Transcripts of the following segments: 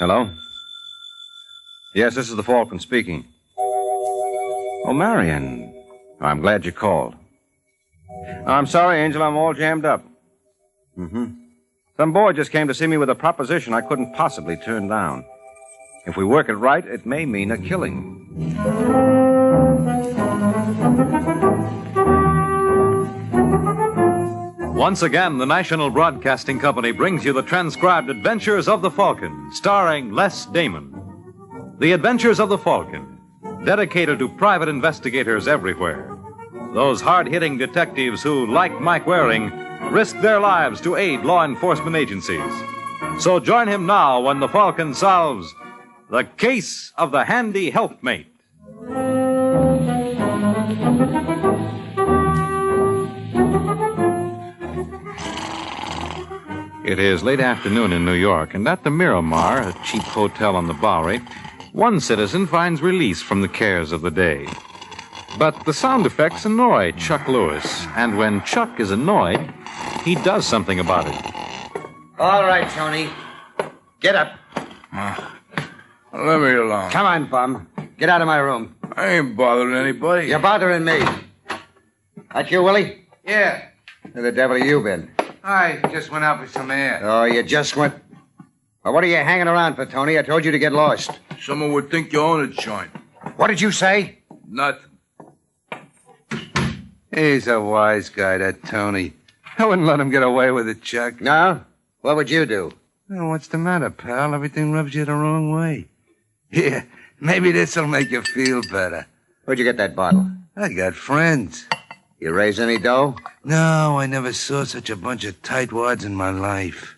Hello? Yes, this is the Falcon speaking. Oh, Marion. I'm glad you called. I'm sorry, Angel. I'm all jammed up. Some boy just came to see me with a proposition I couldn't possibly turn down. If we work it right, it may mean a killing. Once again, the National Broadcasting Company brings you the transcribed adventures of the Falcon, starring Les Damon. The Adventures of the Falcon, dedicated to private investigators everywhere. Those hard-hitting detectives who, like Mike Waring, risk their lives to aid law enforcement agencies. So join him now when the Falcon solves the case of the HandyHelpmate. It is late afternoon in New York, and at the Miramar, a cheap hotel on the Bowery, one citizen finds release from the cares of the day. But the sound effects annoy Chuck Lewis, and when Chuck is annoyed, he does something about it. All right, Tony. Get up. Let me alone. Come on, bum. Get out of my room. I ain't bothering anybody. You're bothering me. That you, Willie? Yeah. Where the devil have you been? I just went out for some air. Oh, you just went... Well, what are you hanging around for, Tony? I told you to get lost. Someone would think you own a joint. What did you say? Nothing. He's a wise guy, that Tony. I wouldn't let him get away with it, Chuck. No? What would you do? Oh, what's the matter, pal? Everything rubs you the wrong way. Yeah, maybe this'll make you feel better. Where'd you get that bottle? I got friends. You raise any dough? No, I never saw such a bunch of tightwads in my life.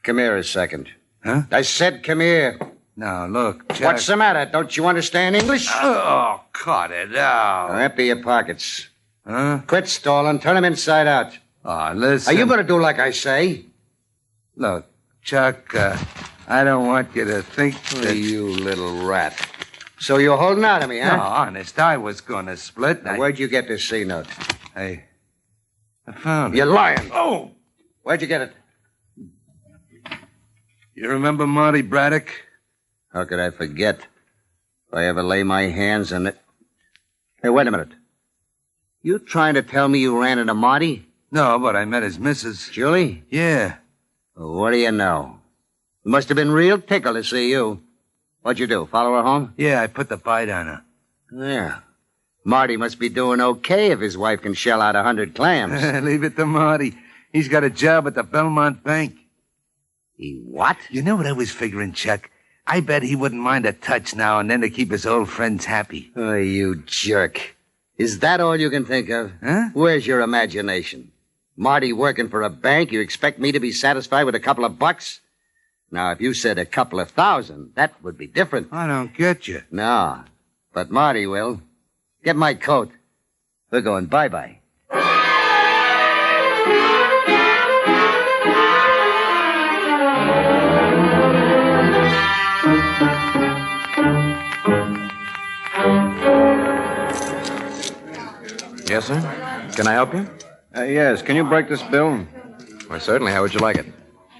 Come here a second. Huh? I said come here. Now, look, Chuck... What's the matter? Don't you understand English? Oh, cut it out. Now, empty your pockets. Huh? Quit stalling. Turn them inside out. Oh, listen... Are you going to do like I say? Look, Chuck, I don't want you to think that... You little rat. So you're holding out on me, huh? No, honest, I was going to split. Now, where'd you get this C note? I found it. You're lying. Oh! Where'd you get it? You remember Marty Braddock? How could I forget? If I ever lay my hands on it... Hey, wait a minute. You trying to tell me you ran into Marty? No, but I met his missus. Julie? Yeah. Well, what do you know? It must have been real tickle to see you. What'd you do, follow her home? Yeah, I put the bite on her. Yeah. Marty must be doing okay if his wife can shell out 100 clams. Leave it to Marty. He's got a job at the Belmont Bank. He what? You know what I was figuring, Chuck? I bet he wouldn't mind a touch now and then to keep his old friends happy. Oh, you jerk. Is that all you can think of? Huh? Where's your imagination? Marty working for a bank, you expect me to be satisfied with a couple of bucks? Now, if you said a couple of thousand, that would be different. I don't get you. No, but Marty will. Get my coat. We're going bye-bye. Yes, sir? Can I help you? Yes, can you break this bill? Why, certainly. How would you like it?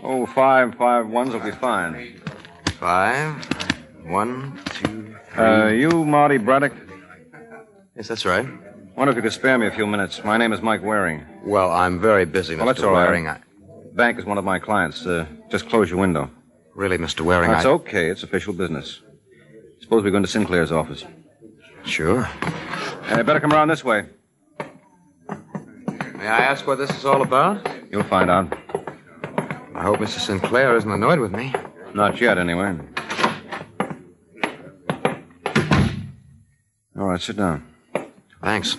Oh, 5 ones will be fine. 5, 1, 2, 3. You Marty Braddock? Yes, that's right. Wonder if you could spare me a few minutes. My name is Mike Waring. Well, I'm very busy, Mr. Well, that's all right. Waring. Bank is one of my clients. Just close your window. Really, Mr. Waring, That's okay. It's official business. Suppose we go into Sinclair's office. Sure. Better come around this way. May I ask what this is all about? You'll find out. I hope Mr. Sinclair isn't annoyed with me. Not yet, anyway. All right, sit down. Thanks.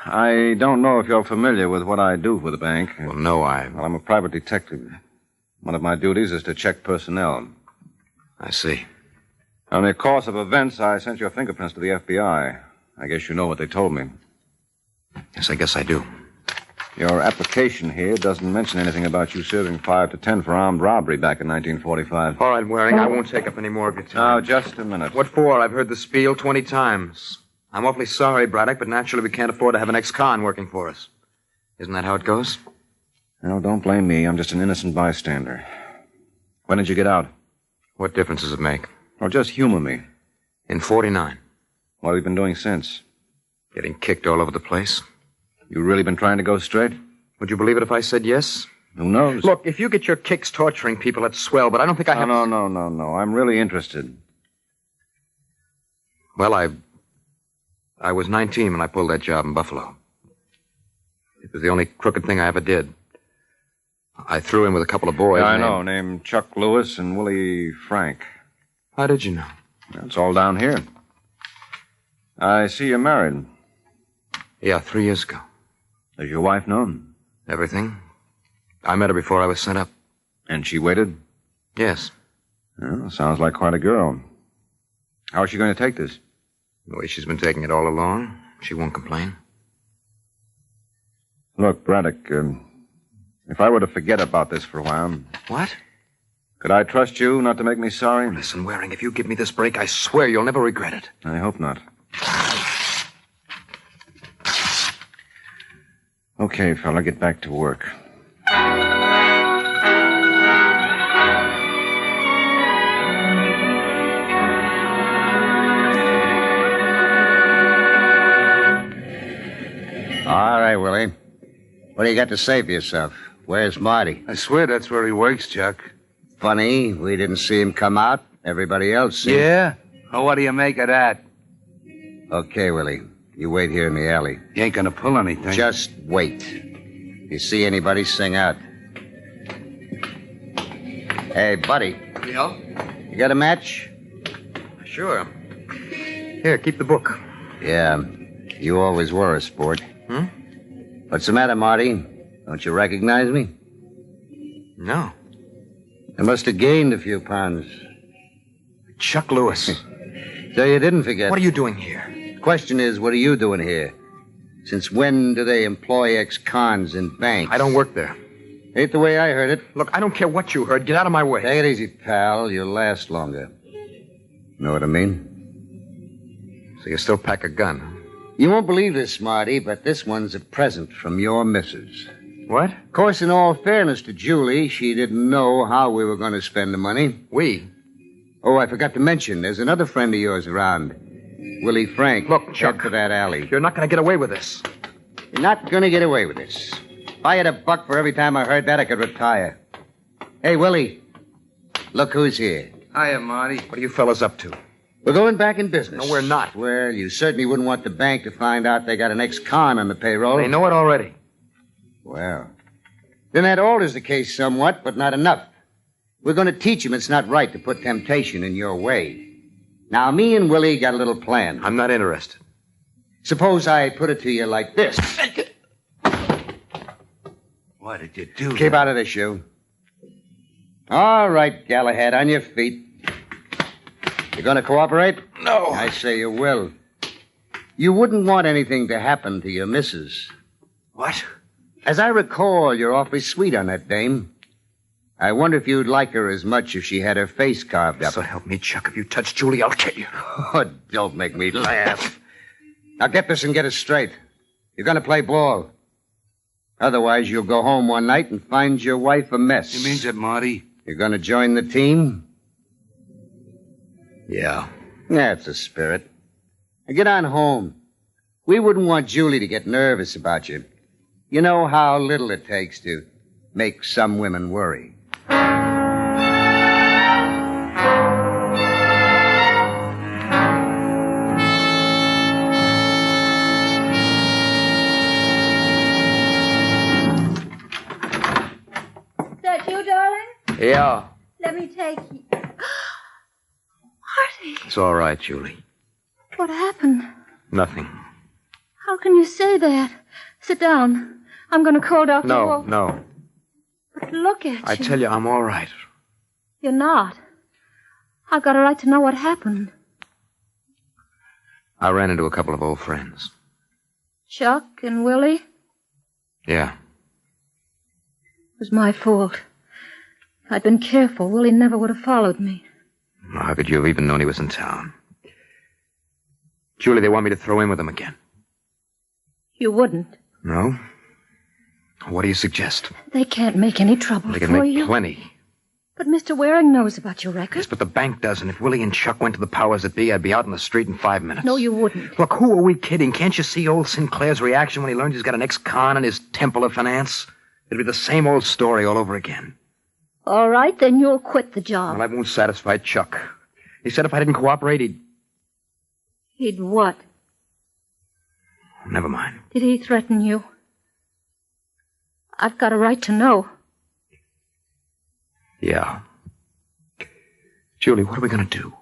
I don't know if you're familiar with what I do for the bank. Well, no, Well, I'm a private detective. One of my duties is to check personnel. I see. On the course of events, I sent your fingerprints to the FBI. I guess you know what they told me. Yes, I guess I do. Your application here doesn't mention anything about you serving 5 to 10 for armed robbery back in 1945. All right, Waring, I won't take up any more of your time. Now, just a minute. What for? I've heard the spiel 20 times. I'm awfully sorry, Braddock, but naturally we can't afford to have an ex-con working for us. Isn't that how it goes? No, don't blame me. I'm just an innocent bystander. When did you get out? What difference does it make? Well, just humor me. In 49. What have you been doing since? Getting kicked all over the place. You really been trying to go straight? Would you believe it if I said yes? Who knows? Look, if you get your kicks torturing people, that's swell, but I don't think I have... No. I'm really interested. Well, I was 19 when I pulled that job in Buffalo. It was the only crooked thing I ever did. I threw in with a couple of boys. Yeah, I know, named Chuck Lewis and Willie Frank. How did you know? It's all down here. I see you're married. Yeah, 3 years ago. Does your wife know? Everything. I met her before I was sent up. And she waited? Yes. Well, sounds like quite a girl. How is she going to take this? The way she's been taking it all along, she won't complain. Look, Braddock, if I were to forget about this for a while... What? Could I trust you not to make me sorry? Listen, Waring, if you give me this break, I swear you'll never regret it. I hope not. Okay, fella, get back to work. All right, Willie. What do you got to say for yourself? Where's Marty? I swear that's where he works, Chuck. Funny, we didn't see him come out. Everybody else seemed... Yeah? Well, what do you make of that? Okay, Willie. You wait here in the alley. You ain't gonna pull anything. Just wait. If you see anybody, sing out. Hey, buddy. Yeah? You got a match? Sure. Here, keep the book. Yeah. You always were a sport. What's the matter, Marty? Don't you recognize me? No. I must have gained a few pounds. Chuck Lewis. So you didn't forget. What are you doing here? Question is, what are you doing here? Since when do they employ ex-cons in banks? I don't work there. Ain't the way I heard it. Look, I don't care what you heard. Get out of my way. Take it easy, pal. You'll last longer. Know what I mean? So you still pack a gun, huh? You won't believe this, Marty, but this one's a present from your missus. What? Of course, in all fairness to Julie, she didn't know how we were going to spend the money. We? Oh, I forgot to mention, there's another friend of yours around. Willie Frank. Look, Chuck. Head for that alley. You're not going to get away with this. You're not going to get away with this. If I had a buck for every time I heard that, I could retire. Hey, Willie. Look who's here. Hiya, Marty. What are you fellas up to? We're going back in business. No, we're not. Well, you certainly wouldn't want the bank to find out they got an ex-con on the payroll. They know it already. Well, then that alters the case somewhat, but not enough. We're going to teach them it's not right to put temptation in your way. Now, me and Willie got a little plan. I'm not interested. Suppose I put it to you like this. What did you do? Keep out of this, you. All right, Galahad, on your feet. You going to cooperate? No. I say you will. You wouldn't want anything to happen to your missus. What? As I recall, you're awfully sweet on that dame. I wonder if you'd like her as much if she had her face carved up. So help me, Chuck. If you touch Julie, I'll kill you. Oh, don't make me laugh. Now get this and get it straight. You're going to play ball. Otherwise, you'll go home one night and find your wife a mess. You means it, Marty? You're going to join the team? Yeah. That's the spirit. Now get on home. We wouldn't want Julie to get nervous about you. You know how little it takes to make some women worry. Is that you, darling? Yeah. Let me take you. Marty, It's all right, Julie. what happened? Nothing. How can you say that? Sit down. I'm going to call Dr. Wolf. No. But look at you. I tell you, I'm all right. You're not. I've got a right to know what happened. I ran into a couple of old friends. Chuck and Willie? Yeah. It was my fault. If I'd been careful, Willie never would have followed me. How could you have even known he was in town? Julie, they want me to throw in with him again. You wouldn't. No? What do you suggest? They can't make any trouble They for can make you. plenty. But Mr. Waring knows about your record. Yes, but the bank doesn't. If Willie and Chuck went to the powers that be, I'd be out in the street in 5 minutes. No, you wouldn't. Look, who are we kidding? Can't you see old Sinclair's reaction when he learned he's got an ex-con in his temple of finance? It'd be the same old story all over again. All right, then you'll quit the job. Well, I won't satisfy Chuck. He said if I didn't cooperate, He'd what? Never mind. Did he threaten you? I've got a right to know. Yeah. Julie, what are we going to do?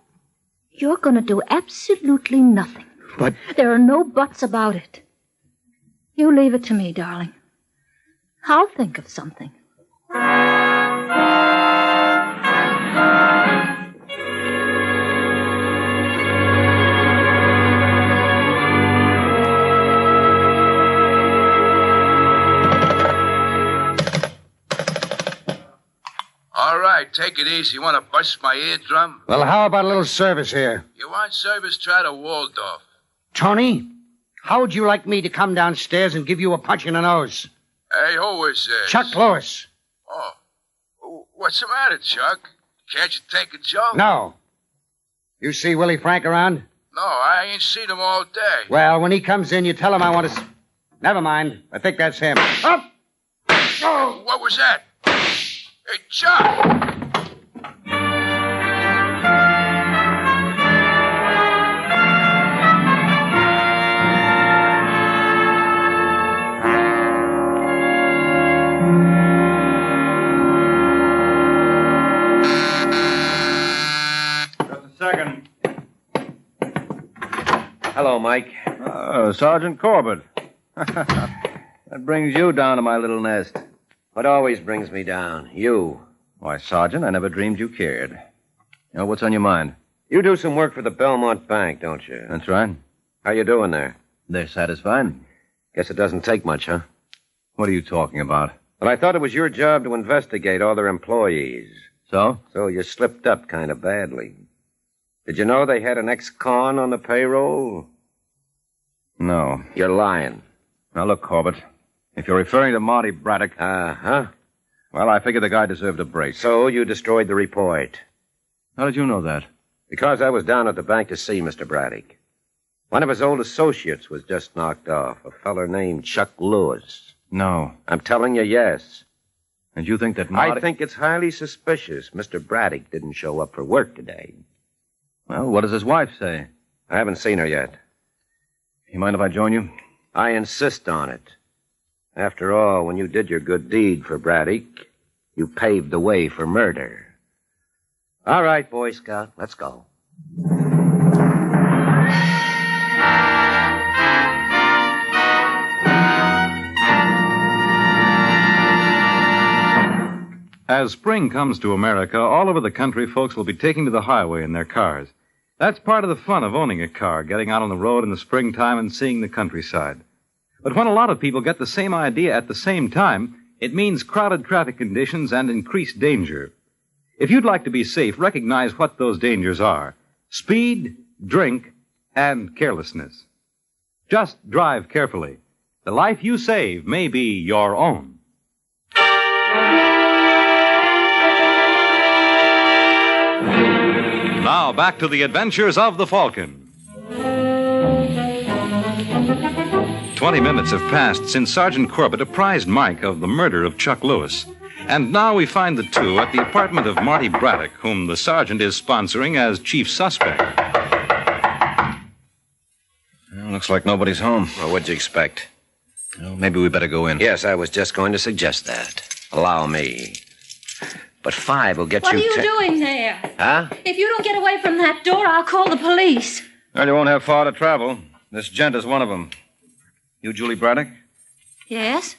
You're going to do absolutely nothing. But... There are no buts about it. You leave it to me, darling. I'll think of something. All right, take it easy. You want to bust my eardrum? Well, how about a little service here? You want service? Try to Waldorf. Tony, how would you like me to come downstairs and give you a punch in the nose? Hey, who is this? Chuck Lewis. Oh. What's the matter, Chuck? Can't you take a joke? No. You see Willie Frank around? No, I ain't seen him all day. Well, when he comes in, you tell him I want to... Never mind. I think that's him. Up! Oh, what was that? Hey, Chuck! Second. Hello, Mike. Oh, Sergeant Corbett. That brings you down to my little nest. What always brings me down? You. Why, Sergeant, I never dreamed you cared. What's on your mind? You do some work for the Belmont Bank, don't you? That's right. How you doing there? They're satisfied. Guess it doesn't take much, huh? What are you talking about? Well, I thought it was your job to investigate all their employees. So? So you slipped up kind of badly. Did you know they had an ex-con on the payroll? No. You're lying. Now, look, Corbett. If you're referring to Marty Braddock... Uh-huh. Well, I figured the guy deserved a break. So you destroyed the report. How did you know that? Because I was down at the bank to see Mr. Braddock. One of his old associates was just knocked off, a feller named Chuck Lewis. No. I'm telling you, yes. And you think that Marty... I think it's highly suspicious Mr. Braddock didn't show up for work today. Well, what does his wife say? I haven't seen her yet. You mind if I join you? I insist on it. After all, when you did your good deed for Braddock, you paved the way for murder. All right, Boy Scout, let's go. As spring comes to America, all over the country, folks will be taking to the highway in their cars. That's part of the fun of owning a car, getting out on the road in the springtime and seeing the countryside. But when a lot of people get the same idea at the same time, it means crowded traffic conditions and increased danger. If you'd like to be safe, recognize what those dangers are. Speed, drink, and carelessness. Just drive carefully. The life you save may be your own. Now back to the adventures of the Falcon. 20 minutes have passed since Sergeant Corbett apprised Mike of the murder of Chuck Lewis. And now we find the two at the apartment of Marty Braddock, whom the sergeant is sponsoring as chief suspect. Well, looks like nobody's home. Well, what'd you expect? Well, maybe we better go in. Yes, I was just going to suggest that. Allow me. But 5 will get What you... are you doing there? Huh? If you don't get away from that door, I'll call the police. Well, you won't have far to travel. This gent is one of them. You Julie Braddock? Yes?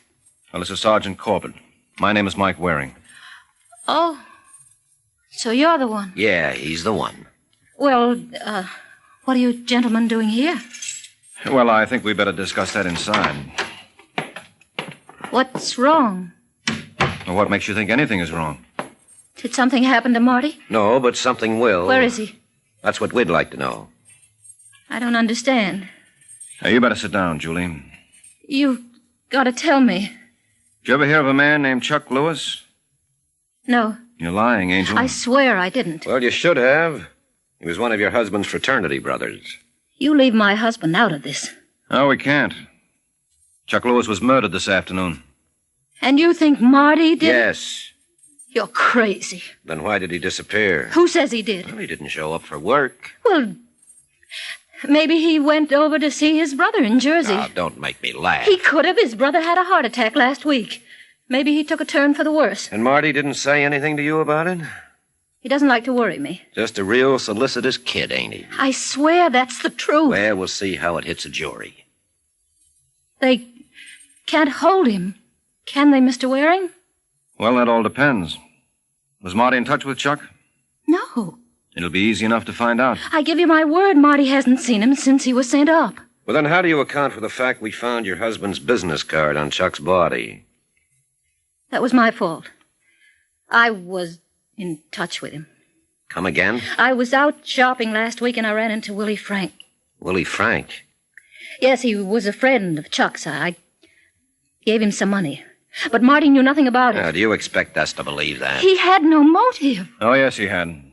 Well, this is Sergeant Corbett. My name is Mike Waring. Oh, so you're the one. Yeah, he's the one. Well, what are you gentlemen doing here? Well, I think we better discuss that inside. What's wrong? Well, what makes you think anything is wrong? Did something happen to Marty? No, but something will. Where is he? That's what we'd like to know. I don't understand. Now, you better sit down, Julie. You've got to tell me. Did you ever hear of a man named Chuck Lewis? No, You're lying, Angel. I swear I didn't. Well, you should have. He was one of your husband's fraternity brothers. You leave my husband out of this. Oh, we can't. Chuck Lewis was murdered this afternoon. And you think Marty did? Yes. You're crazy. Then why did he disappear? Who says he did? Well, he didn't show up for work. Well, maybe he went over to see his brother in Jersey. Now, don't make me laugh. He could have. His brother had a heart attack last week. Maybe he took a turn for the worse. And Marty didn't say anything to you about it? He doesn't like to worry me. Just a real solicitous kid, ain't he? I swear that's the truth. Well, we'll see how it hits a jury. They can't hold him, can they, Mr. Waring? Well, that all depends. Was Marty in touch with Chuck? No. It'll be easy enough to find out. I give you my word, Marty hasn't seen him since he was sent up. Well, then how do you account for the fact we found your husband's business card on Chuck's body? That was my fault. I was in touch with him. Come again? I was out shopping last week and I ran into Willie Frank. Willie Frank? Yes, he was a friend of Chuck's. I gave him some money. But Marty knew nothing about it. Now, do you expect us to believe that? He had no motive. Oh, yes, he had.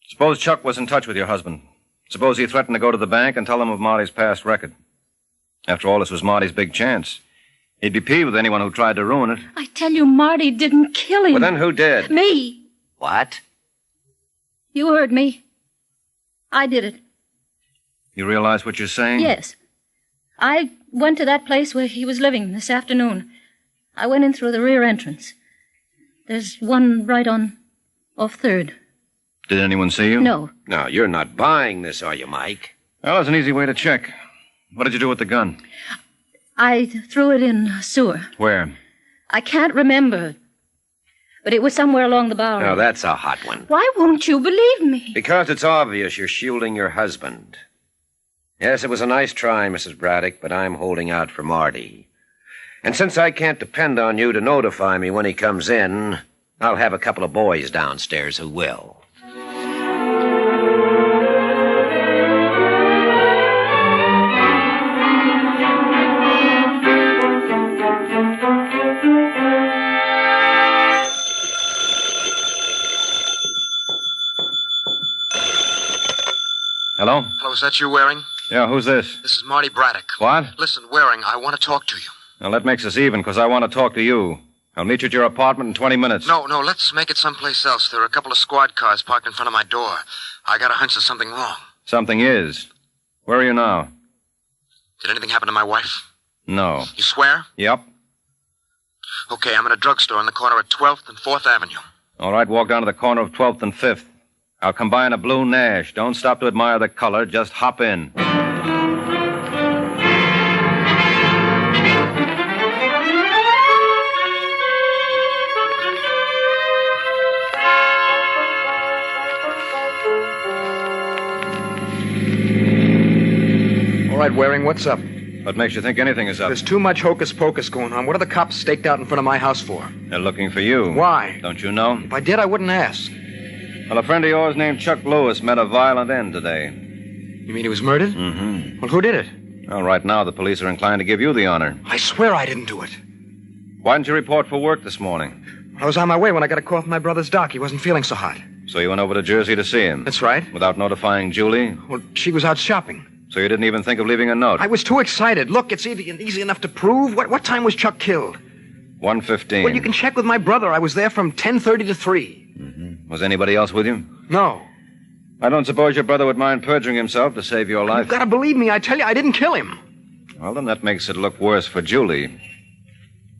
Suppose Chuck was in touch with your husband. Suppose he threatened to go to the bank and tell them of Marty's past record. After all, this was Marty's big chance. He'd be peeved with anyone who tried to ruin it. I tell you, Marty didn't kill him. Well, then who did? Me. What? You heard me. I did it. You realize what you're saying? Yes. I went to that place where he was living this afternoon. I went in through the rear entrance. There's one right on off 3rd. Did anyone see you? No. No, you're not buying this, are you, Mike? Well, there's an easy way to check. What did you do with the gun? I threw it in a sewer. Where? I can't remember. But it was somewhere along the Bowery. Now, that's a hot one. Why won't you believe me? Because it's obvious you're shielding your husband. Yes, it was a nice try, Mrs. Braddock, but I'm holding out for Marty. And since I can't depend on you to notify me when he comes in, I'll have a couple of boys downstairs who will. Hello? Hello, is that you, Waring? Yeah, who's this? This is Marty Braddock. What? Listen, Waring, I want to talk to you. Now, that makes us even, because I want to talk to you. I'll meet you at your apartment in 20 minutes. No, let's make it someplace else. There are a couple of squad cars parked in front of my door. I got a hunch there's something wrong. Something is. Where are you now? Did anything happen to my wife? No. You swear? Yep. Okay, I'm in a drugstore on the corner of 12th and 4th Avenue. All right, walk down to the corner of 12th and 5th. I'll come by in a blue Nash. Don't stop to admire the color. Just hop in. All right, Waring, what's up? What makes you think anything is up? There's too much hocus-pocus going on. What are the cops staked out in front of my house for? They're looking for you. Why? Don't you know? If I did, I wouldn't ask. Well, a friend of yours named Chuck Lewis met a violent end today. You mean he was murdered? Mm-hmm. Well, who did it? Well, right now, the police are inclined to give you the honor. I swear I didn't do it. Why didn't you report for work this morning? I was on my way when I got a call from my brother's doc. He wasn't feeling so hot. So you went over to Jersey to see him? That's right. Without notifying Julie? Well, she was out shopping. So you didn't even think of leaving a note? I was too excited. Look, it's easy enough to prove. What time was Chuck killed? 1:15. Well, you can check with my brother. I was there from 10:30 to 3. Mm-hmm. Was anybody else with you? No. I don't suppose your brother would mind perjuring himself to save your life. You've got to believe me. I tell you, I didn't kill him. Well, then that makes it look worse for Julie.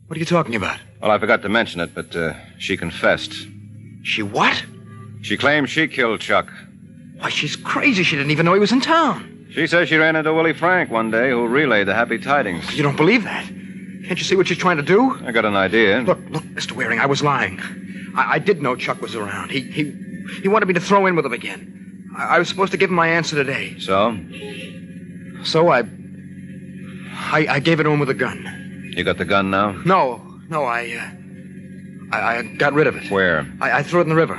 What are you talking about? Well, I forgot to mention it, but she confessed. She what? She claims she killed Chuck. Why, she's crazy. She didn't even know he was in town. She says she ran into Willie Frank one day, who relayed the happy tidings. You don't believe that? Can't you see what she's trying to do? I got an idea. Look, Mr. Waring, I was lying. I did know Chuck was around. He wanted me to throw in with him again. I was supposed to give him my answer today. So? So I gave it to him with a gun. You got the gun now? No, I got rid of it. Where? I threw it in the river.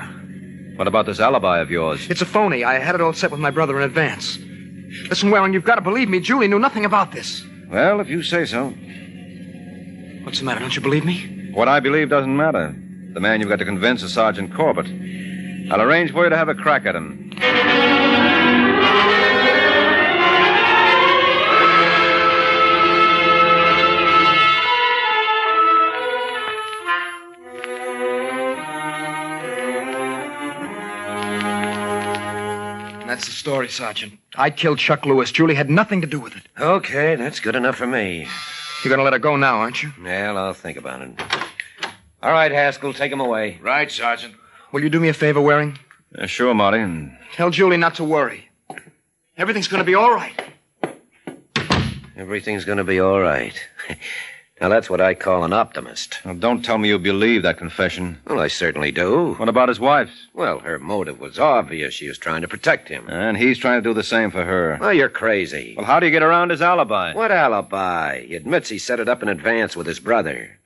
What about this alibi of yours? It's a phony. I had it all set with my brother in advance. Listen, Waring, you've got to believe me. Julie knew nothing about this. Well, if you say so. What's the matter? Don't you believe me? What I believe doesn't matter. The man you've got to convince is Sergeant Corbett. I'll arrange for you to have a crack at him. That's the story, Sergeant. I killed Chuck Lewis. Julie had nothing to do with it. Okay, that's good enough for me. You're going to let her go now, aren't you? Well, I'll think about it. All right, Haskell, take him away. Right, Sergeant. Will you do me a favor, Waring? Sure, Marty. And Tell Julie not to worry. Everything's going to be all right. Everything's going to be all right. Now, that's what I call an optimist. don't tell me you believe that confession. Well, I certainly do. What about his wife's? Well, her motive was obvious. She was trying to protect him. And he's trying to do the same for her. Well, you're crazy. Well, how do you get around his alibi? What alibi? He admits he set it up in advance with his brother.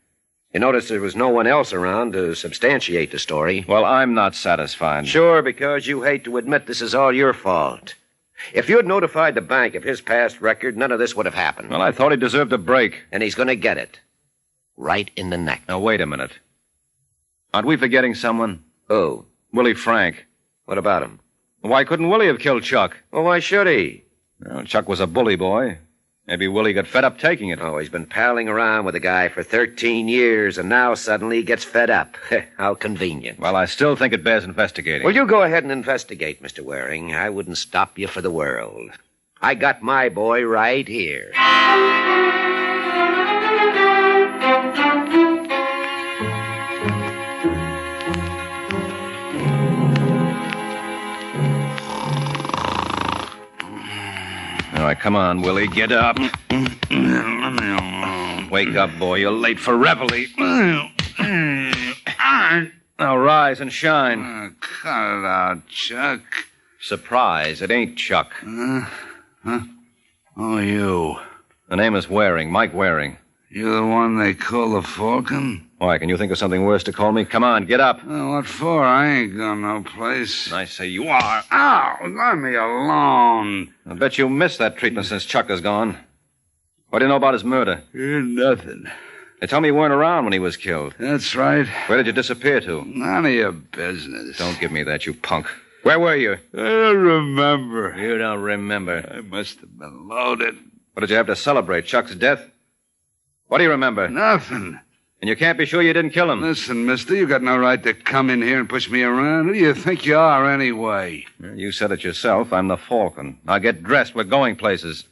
You notice there was no one else around to substantiate the story. Well, I'm not satisfied. Sure, because you hate to admit this is all your fault. If you had notified the bank of his past record, none of this would have happened. Well, I thought he deserved a break. And he's going to get it. Right in the neck. Now, wait a minute. Aren't we forgetting someone? Who? Willie Frank. What about him? Why couldn't Willie have killed Chuck? Well, why should he? Well, Chuck was a bully boy. Maybe Willie got fed up taking it. Oh, he's been palling around with the guy for 13 years, and now suddenly he gets fed up. How convenient. Well, I still think it bears investigating. Well, you go ahead and investigate, Mr. Waring. I wouldn't stop you for the world. I got my boy right here. All right, come on, Willie. Get up. Wake up, boy. You're late for reveille. Now rise and shine. Cut it out, Chuck. Surprise, it ain't Chuck. Huh? Oh, you. The name is Waring, Mike Waring. You the one they call the Falcon? Why, can you think of something worse to call me? Come on, get up. What for? I ain't going no place. I say you are. Ow! Let me alone. I bet you missed that treatment since Chuck is gone. What do you know about his murder? Nothing. They tell me you weren't around when he was killed. That's right. Where did you disappear to? None of your business. Don't give me that, you punk. Where were you? I don't remember. You don't remember. I must have been loaded. What did you have to celebrate? Chuck's death? What do you remember? Nothing. And you can't be sure you didn't kill him. Listen, mister, you got no right to come in here and push me around. Who do you think you are, anyway? You said it yourself. I'm the Falcon. Now get dressed. We're going places.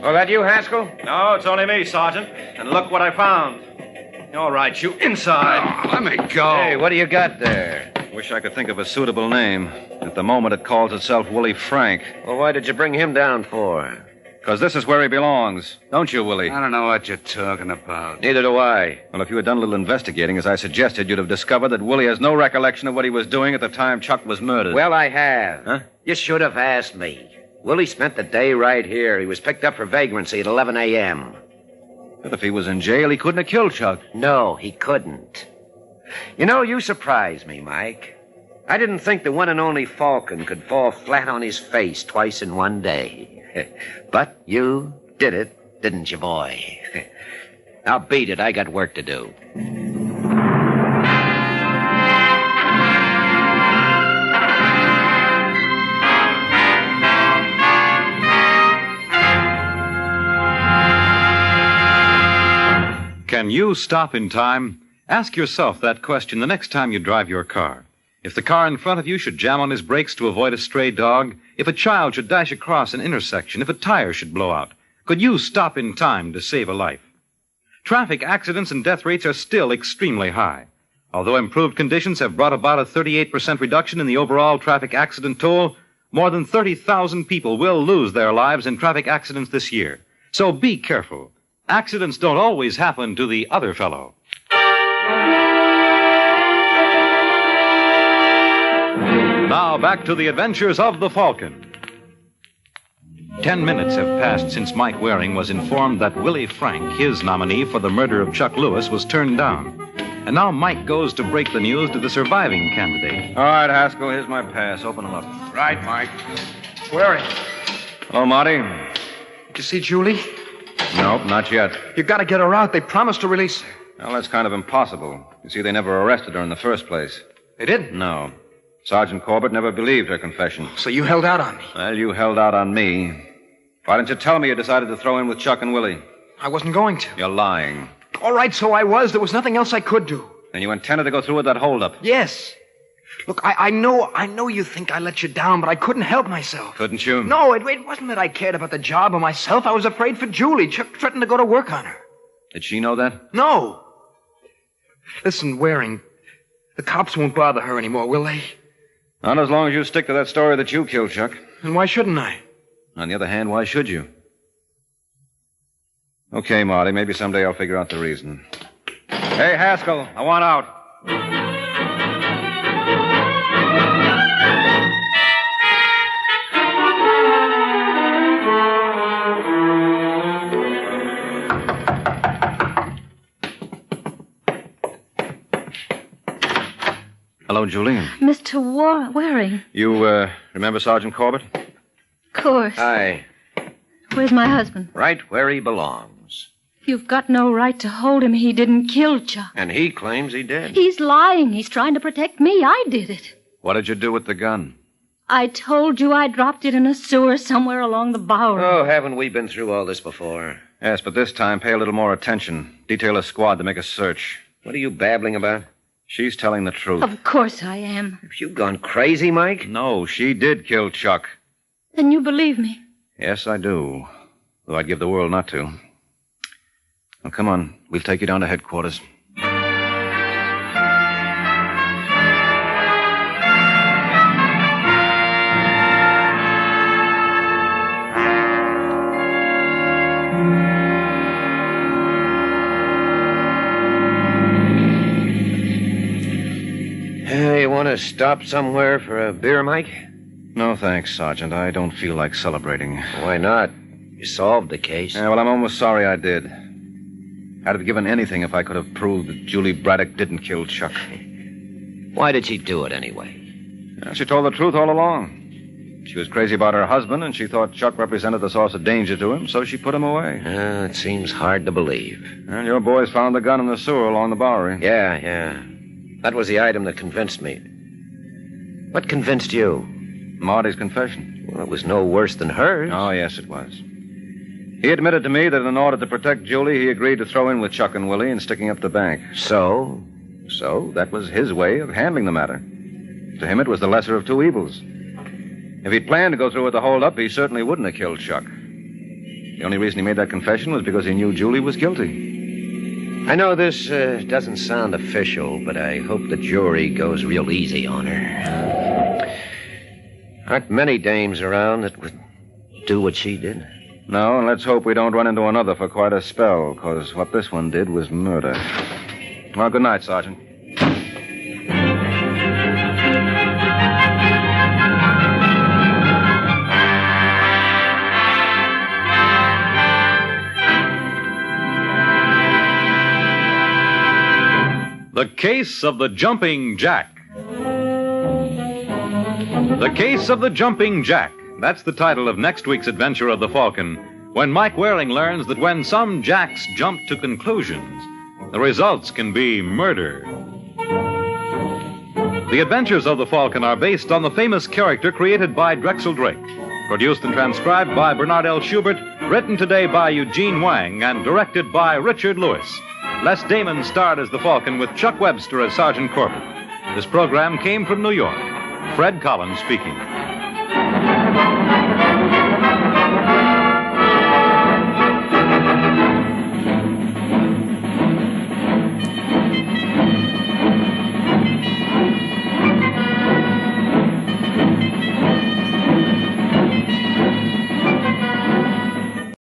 Oh, that you, Haskell? No, it's only me, Sergeant. And look what I found. All right, you inside. Oh, let me go. Hey, what do you got there? Wish I could think of a suitable name. At the moment, it calls itself Willie Frank. Well, why did you bring him down for? Because this is where he belongs. Don't you, Willie? I don't know what you're talking about. Neither do I. Well, if you had done a little investigating, as I suggested, you'd have discovered that Willie has no recollection of what he was doing at the time Chuck was murdered. Well, I have. Huh? You should have asked me. Willie spent the day right here. He was picked up for vagrancy at 11 a.m. But if he was in jail, he couldn't have killed Chuck. No, he couldn't. You know, you surprised me, Mike. I didn't think the one and only Falcon could fall flat on his face twice in one day. But you did it, didn't you, boy? Now beat it. I got work to do. Can you stop in time? Ask yourself that question the next time you drive your car. If the car in front of you should jam on his brakes to avoid a stray dog, if a child should dash across an intersection, if a tire should blow out, could you stop in time to save a life? Traffic accidents and death rates are still extremely high. Although improved conditions have brought about a 38% reduction in the overall traffic accident toll, more than 30,000 people will lose their lives in traffic accidents this year. So be careful. Accidents don't always happen to the other fellow. Now back to the adventures of the Falcon. 10 minutes have passed since Mike Waring was informed that Willie Frank, his nominee for the murder of Chuck Lewis, was turned down. And now Mike goes to break the news to the surviving candidate. All right, Haskell, here's my pass. Open them up. Right, Mike. Where? Hello, Marty. Did you see Julie? Nope, not yet. You gotta get her out. They promised to release her. Well, that's kind of impossible. You see, they never arrested her in the first place. They didn't? No. Sergeant Corbett never believed her confession. So you held out on me? Well, you held out on me. Why didn't you tell me you decided to throw in with Chuck and Willie? I wasn't going to. You're lying. All right, so I was. There was nothing else I could do. Then you intended to go through with that holdup. Yes. Look, I know you think I let you down, but I couldn't help myself. Couldn't you? No, it wasn't that I cared about the job or myself. I was afraid for Julie. Chuck threatened to go to work on her. Did she know that? No. Listen, Waring, the cops won't bother her anymore, will they? Not as long as you stick to that story that you killed Chuck. And why shouldn't I? On the other hand, why should you? Okay, Marty, maybe someday I'll figure out the reason. Hey, Haskell, I want out. Hello, Julie. Mr. Waring. You, remember Sergeant Corbett? Of course. Aye. Where's my husband? Right where he belongs. You've got no right to hold him. He didn't kill Chuck. And he claims he did. He's lying. He's trying to protect me. I did it. What did you do with the gun? I told you I dropped it in a sewer somewhere along the Bowery. Oh, haven't we been through all this before? Yes, but this time pay a little more attention. Detail a squad to make a search. What are you babbling about? She's telling the truth. Of course I am. Have you gone crazy, Mike? No, she did kill Chuck. Then you believe me. Yes, I do. Though I'd give the world not to. Well, come on. We'll take you down to headquarters. You want to stop somewhere for a beer, Mike? No, thanks, Sergeant. I don't feel like celebrating. Why not? You solved the case. Yeah, well, I'm almost sorry I did. I'd have given anything if I could have proved that Julie Braddock didn't kill Chuck. Why did she do it anyway? Yeah, she told the truth all along. She was crazy about her husband, and she thought Chuck represented the source of danger to him, so she put him away. It seems hard to believe. And your boys found the gun in the sewer along the Bowery. Yeah. That was the item that convinced me. What convinced you? Marty's confession. Well, it was no worse than hers. Oh, yes, it was. He admitted to me that in order to protect Julie, he agreed to throw in with Chuck and Willie in sticking up the bank. So? So, that was his way of handling the matter. To him, it was the lesser of two evils. If he'd planned to go through with the holdup, he certainly wouldn't have killed Chuck. The only reason he made that confession was because he knew Julie was guilty. I know this doesn't sound official, but I hope the jury goes real easy on her. Aren't many dames around that would do what she did. No, and let's hope we don't run into another for quite a spell, because what this one did was murder. Well, good night, Sergeant. The Case of the Jumping Jack. The Case of the Jumping Jack. That's the title of next week's adventure of the Falcon, when Mike Waring learns that when some jacks jump to conclusions, the results can be murder. The adventures of the Falcon are based on the famous character created by Drexel Drake, produced and transcribed by Bernard L. Schubert, written today by Eugene Wang, and directed by Richard Lewis. Les Damon starred as the Falcon with Chuck Webster as Sergeant Corbett. This program came from New York. Fred Collins speaking.